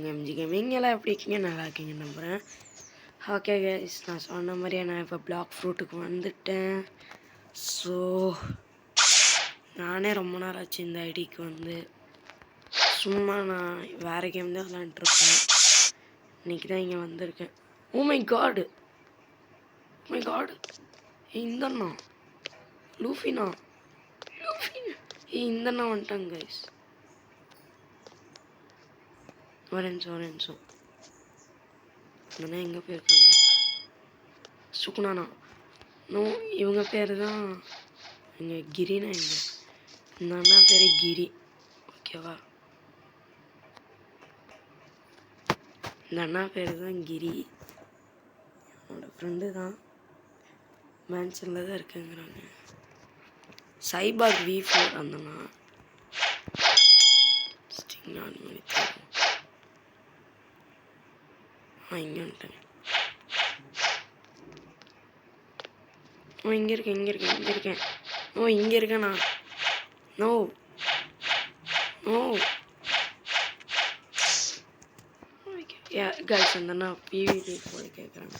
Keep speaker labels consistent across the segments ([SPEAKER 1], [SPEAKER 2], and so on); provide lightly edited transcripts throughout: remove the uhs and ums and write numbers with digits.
[SPEAKER 1] MG gaming எல்லாம் எப்படி இருக்கீங்க? நல்லா இருக்கீங்க நம்புகிறேன். ஓகே கைஸ், நான் சொன்ன மாதிரியே நான் இப்போ பிளாக் ஃப்ரூட்டுக்கு வந்துட்டேன். ஸோ நானே ரொம்ப நாள் ஆச்சு இந்த ஐடிக்கு வந்து. சும்மா நான் வேறு கேம் தான் விளாண்டுருப்பேன். இன்றைக்கி தான் இங்கே வந்திருக்கேன். Oh my god, my god. இந்தண்ணா லூஃபினா, இந்தண்ணா வந்துட்டாங்க கைஸ். ஒரு நிமிஷம் அண்ணா எங்கே போயிருக்காங்க? சுகுணானா? நோ, இவங்க பேர் தான் இங்கே கிரினா. எங்க இந்த அண்ணா பேர் கிரி, ஓகேவா? இந்த அண்ணா பேர் தான் கிரி. என்னோட ஃப்ரெண்டு தான், மேன்ஷனில் தான் இருக்குங்கிறாங்க. Cyborg V4 அந்தண்ணா. ஸ்டிங் 4 மணி தேவை. இங்கே வந்துட்டேன். இங்கே இருக்கேன். இங்கே இருக்கேண்ணா. நோ கைஸ், அந்தண்ணா PVP போய் கேட்குறாங்க.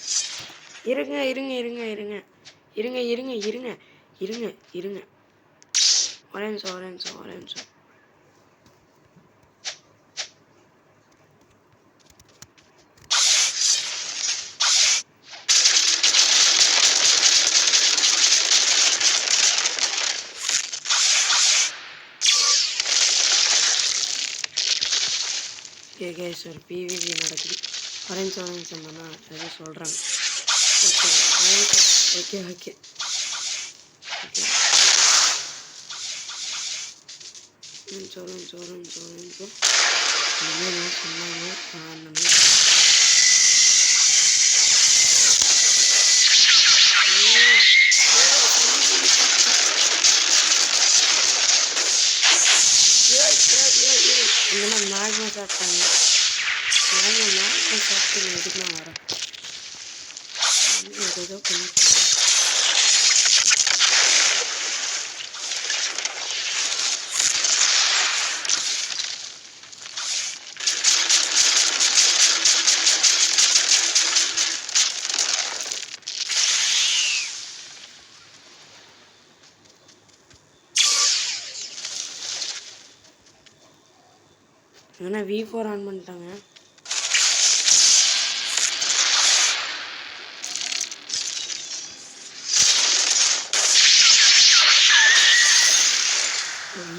[SPEAKER 1] இருங்க. ஒரே நிமிஷம். கைஸ், ஒரு PVP நடக்குது. ஒரே நிமிஷம் தானே எதுவும் சொல்கிறாங்க. ஓகே சொன்னாங்க. மேக்மா சாப்பிட்டாங்க. சாப்பிட்டு எதுக்கு நான் வரேன்? ஏதோ பண்ணிட்டு ஏன்னா V4 ஆன் பண்ணிட்டாங்க.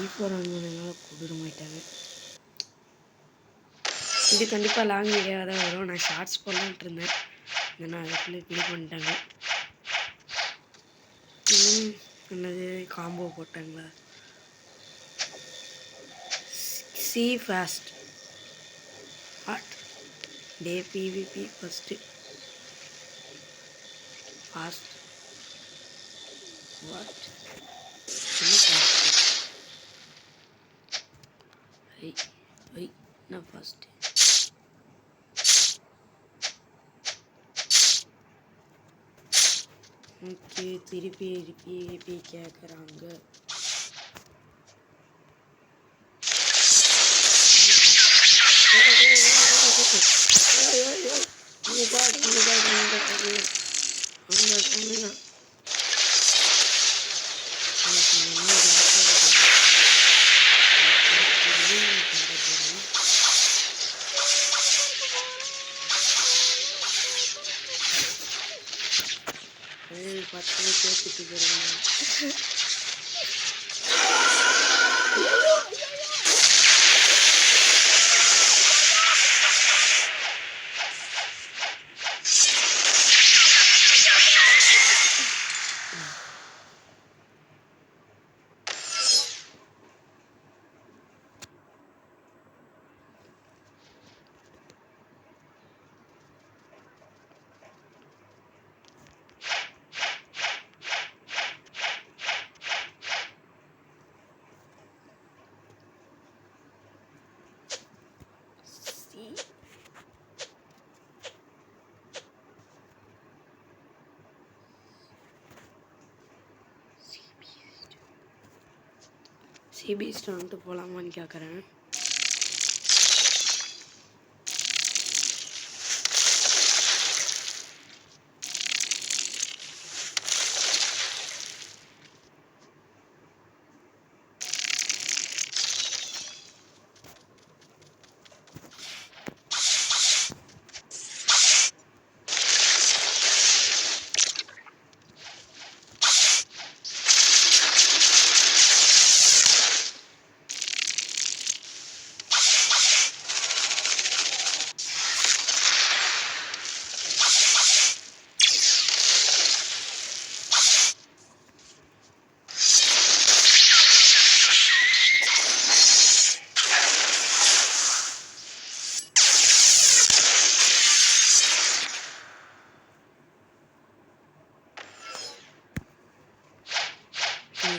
[SPEAKER 1] V4 ஆன் பண்ணனால கொடூரமாயிட்டாங்க. இது கண்டிப்பாக லாங் வீடியோவாக தான் வரும். நான் ஷார்ட்ஸ் போடலான்ட்டு இருந்தேன், ஏன்னா அதுக்குள்ளே கிளிக் பண்ணிட்டாங்க. என்னது காம்போ போட்டாங்களா? C fast what day PVP first fast what என்ன ஃபாஸ்ட்? என்ன ஃபஸ்ட்டு? ஓகே, திருப்பி கேட்குறாங்க. பத்து கேட்டுட்டு போயிருங்க. சிபிஎஸ்ட்டு வந்துட்டு போகலாமான்னு கேட்குறேன்.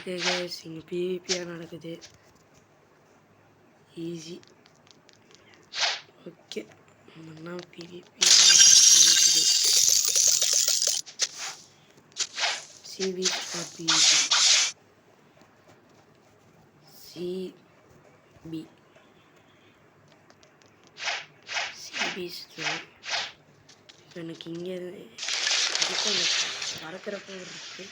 [SPEAKER 1] ஓகே கைஸ், இங்கே பிவிபியாக நடக்குது. ஈஸி. ஓகே, நம்ம பிவிபி நடக்குது. CV star PVP CP star. எனக்கு இங்கே பறக்கிறப்போ இருக்குது.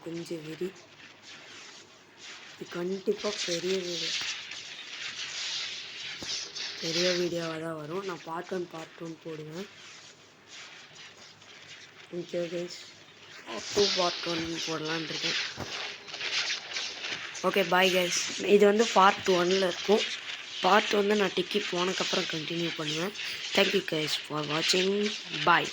[SPEAKER 1] கொஞ்சம் வெறி. இது கண்டிப்பாக பெரிய வீடியோவாக தான் வரும். நான் பார்ட் 1 போடுவேன். ஓகே கைஸ், பார்ட் 1 போடலான்னு இருக்கேன். Okay bye guys. இது வந்து பார்ட் 1ல் இருக்கும். பார்ட் வந்து நான் டிக்கெட் போனதுக்கப்புறம் கண்டினியூ பண்ணுவேன். தேங்க்யூ கைஸ் ஃபார் வாட்சிங். பாய்.